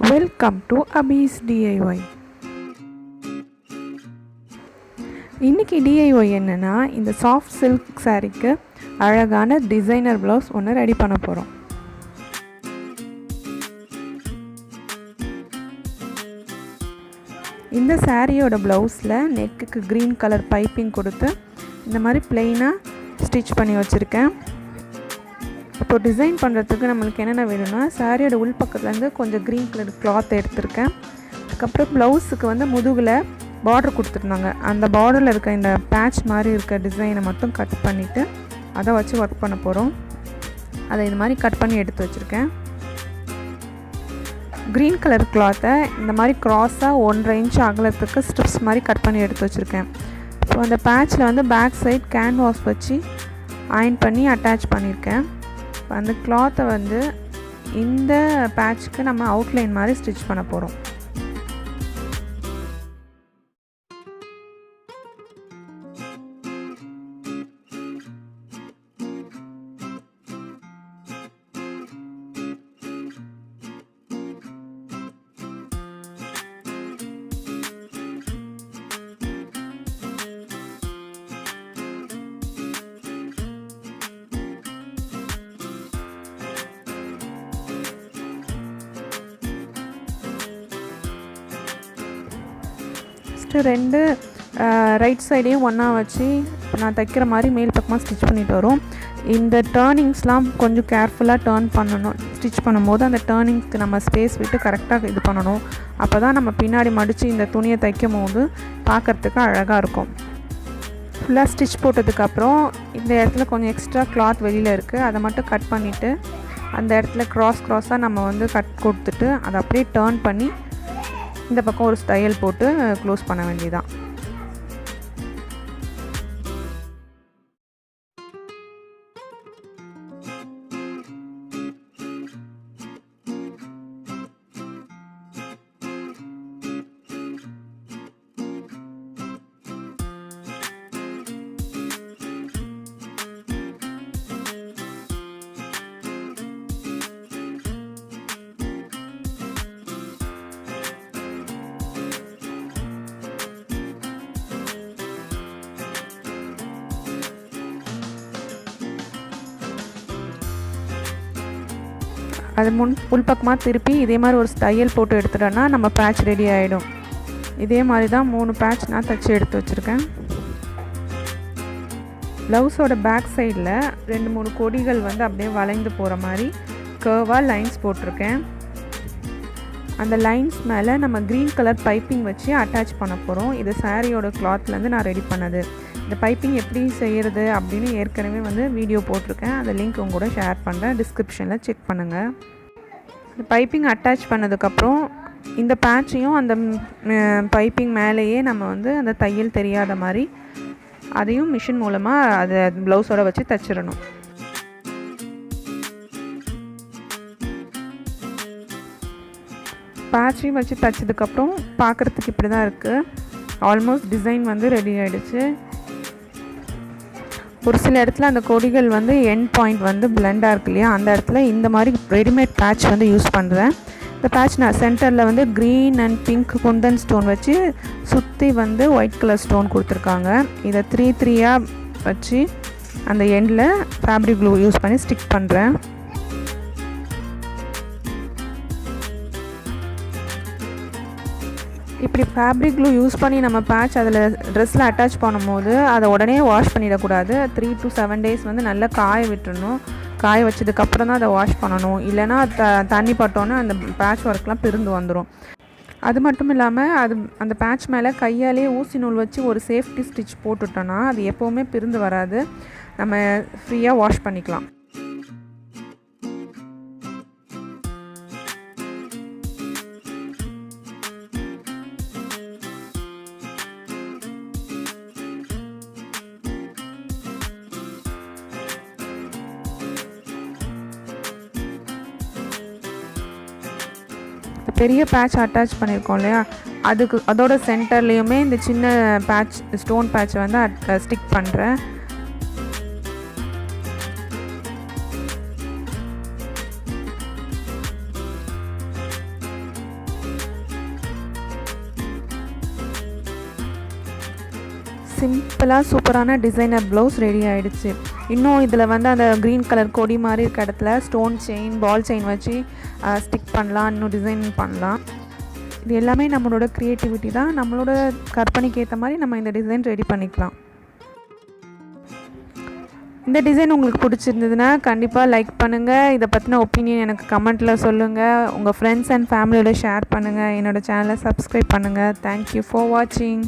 Welcome to Habi's DIY. இன்றைக்கி DIY என்னென்னா, இந்த சாஃப்ட் சில்க் சாரீக்கு அழகான டிசைனர் ப்ளவுஸ் ஒன்று ரெடி பண்ண போகிறோம். இந்த சாரியோட ப்ளவுஸில் நெக்குக்கு க்ரீன் கலர் பைப்பிங் கொடுத்து இந்த மாதிரி ப்ளெயினாக ஸ்டிச் பண்ணி வச்சுருக்கேன். இப்போ டிசைன் பண்ணுறதுக்கு நம்மளுக்கு என்னென்ன வேணும்னா, சாரியோட உள் பக்கத்துலேருந்து கொஞ்சம் க்ரீன் கலர் கிளாத் எடுத்திருக்கேன். அதுக்கப்புறம் ப்ளவுஸுக்கு வந்து முதுகில் பார்டர் கொடுத்துருந்தாங்க. அந்த பார்டரில் இருக்க இந்த பேட்ச் மாதிரி இருக்க டிசைனை மட்டும் கட் பண்ணிவிட்டு அதை வச்சு ஒர்க் பண்ண போகிறோம். அதை இது மாதிரி கட் பண்ணி எடுத்து வச்சுருக்கேன். க்ரீன் கலர் கிளாத்தை இந்த மாதிரி க்ராஸாக 1.5 இன்ச் அகலத்துக்கு ஸ்ட்ரிப்ஸ் மாதிரி கட் பண்ணி எடுத்து வச்சுருக்கேன். இப்போ அந்த பேட்சில் வந்து பேக் சைட் கேன்வாஸ் வச்சு அயன் பண்ணி அட்டாச் பண்ணியிருக்கேன். அந்த கிளாத்தை வந்து இந்த பேட்ச்க்கு நம்ம அவுட்லைன் மாதிரி ஸ்டிச் பண்ண போகிறோம். ரெண்டு ரைட் சைடையும் ஒன்றா வச்சு நான் தைக்கிற மாதிரி மேல் பக்கமாக ஸ்டிச் பண்ணிட்டு வரும். இந்த டேர்னிங்ஸ்லாம் கொஞ்சம் கேர்ஃபுல்லாக டேர்ன் பண்ணணும். ஸ்டிச் பண்ணும்போது அந்த டேர்னிங்ஸ்க்கு நம்ம ஸ்பேஸ் விட்டு கரெக்டாக இது பண்ணணும். அப்போ தான் நம்ம பின்னாடி மடித்து இந்த துணியை தைக்கும் போது பார்க்குறதுக்கு அழகாக இருக்கும். ஃபுல்லாக ஸ்டிச் போட்டதுக்கப்புறம் இந்த இடத்துல கொஞ்சம் எக்ஸ்ட்ரா கிளாத் வெளியில் இருக்குது. அதை மட்டும் கட் பண்ணிவிட்டு அந்த இடத்துல க்ராஸாக நம்ம வந்து கட் கொடுத்துட்டு அதை அப்படியே டேர்ன் பண்ணி இந்த பக்கம் ஒரு தையல் போட்டு க்ளோஸ் பண்ண வேண்டியதான். அது உள்பக்கமாக திருப்பி இதே மாதிரி ஒரு தையல் போட்டு எடுத்துட்டோன்னா நம்ம பேட்ச் ரெடி ஆகிடும். இதே மாதிரி தான் 3 பேட்ச் நான் தைச்சி எடுத்து வச்சுருக்கேன். ப்ளவுஸோட பேக் சைடில் 2-3 கொடிகள் வந்து அப்படியே வளைந்து போகிற மாதிரி கர்வாக லைன்ஸ் போட்டிருக்கேன். அந்த லைன்ஸ் மேலே நம்ம க்ரீன் கலர் பைப்பிங் வச்சு அட்டாச் பண்ண போகிறோம். இது சாரியோட கிளாத்லேருந்து நான் ரெடி பண்ணது. இந்த பைப்பிங் எப்படி செய்கிறது அப்படின்னு ஏற்கனவே வந்து வீடியோ போட்டிருக்கேன். அந்த லிங்க் உங்க கூட ஷேர் பண்ணுறேன், டிஸ்கிரிப்ஷனில் செக் பண்ணுங்கள். இந்த பைப்பிங் அட்டாச் பண்ணதுக்கப்புறம் இந்த பேட்சையும் அந்த பைப்பிங் மேலேயே நம்ம வந்து அந்த தையல் தெரியாத மாதிரி அதையும் மிஷின் மூலமாக அதை ப்ளவுஸோட வச்சு தைச்சிடணும். பேட்சையும் வச்சு தைச்சதுக்கப்புறம் பார்க்குறதுக்கு இப்படி தான் இருக்குது. ஆல்மோஸ்ட் டிசைன் வந்து ரெடி ஆகிடுச்சு. ஒரு சில இடத்துல அந்த கொடிகள் வந்து எண்ட் பாயிண்ட் வந்து பிளெண்டாக இருக்கு இல்லையா, அந்த இடத்துல இந்த மாதிரி ரெடிமேட் பேட்ச் வந்து யூஸ் பண்ணுறேன். இந்த பேட்ச் நான் சென்டரில் வந்து green and pink Kundan stone வச்சு சுற்றி வந்து ஒயிட் கலர் ஸ்டோன் கொடுத்துருக்காங்க. இதை 3-3 வச்சு அந்த எண்டில் ஃபேப்ரிக் க்ளூ யூஸ் பண்ணி ஸ்டிக் பண்ணுறேன். இப்படி ஃபேப்ரிக் க்ளூ யூஸ் பண்ணி நம்ம பேட்ச் அதில் ட்ரெஸ்ஸில் அட்டாச் பண்ணும்போது அதை உடனே வாஷ் பண்ணிடக்கூடாது. 3 to 7 days வந்து நல்லா காய விட்டுறணும். காய வச்சதுக்கப்புறம் தான் அதை வாஷ் பண்ணணும். இல்லைனா தண்ணி பட்டோன்னே அந்த பேட்ச் ஒர்க்லாம் பிரிந்து வந்துடும். அது மட்டும் இல்லாமல் அந்த பேட்ச் மேலே கையாலே ஊசி நூல் வச்சு ஒரு சேஃப்டி ஸ்டிச் போட்டுட்டோன்னா அது எப்போவுமே பிரிந்து வராது. நம்ம ஃப்ரீயாக வாஷ் பண்ணிக்கலாம். பெரிய பேட்ச் அட்டாச் பண்ணியிருக்கோம் இல்லையா, அதோட சென்டர்லேயுமே இந்த சின்ன பேட்ச் ஸ்டோன் பேட்சை வந்து ஸ்டிக் பண்ணுறேன். சிம்பிளாக சூப்பரான டிசைனர் ப்ளவுஸ் ரெடி ஆகிடுச்சு. இன்னும் இதில் வந்து அந்த க்ரீன் கலர் கொடி மாதிரி இருக்க இடத்துல ஸ்டோன் செயின், பால் செயின் வச்சு ஸ்டிக் பண்ணலாம், இன்னும் டிசைன் பண்ணலாம். இது எல்லாமே நம்மளோட க்ரியேட்டிவிட்டி தான். நம்மளோட கற்பனைக்கு ஏற்ற மாதிரி நம்ம இந்த டிசைன் ரெடி பண்ணிக்கலாம். இந்த டிசைன் உங்களுக்கு பிடிச்சிருந்ததுன்னா கண்டிப்பாக லைக் பண்ணுங்கள். இதை பற்றின ஒப்பீனியன் எனக்கு கமெண்ட்டில் சொல்லுங்கள். உங்கள் ஃப்ரெண்ட்ஸ் அண்ட் ஃபேமிலியோட ஷேர் பண்ணுங்கள். என்னோடய சேனலை சப்ஸ்கிரைப் பண்ணுங்கள். தேங்க்யூ ஃபார் வாட்சிங்.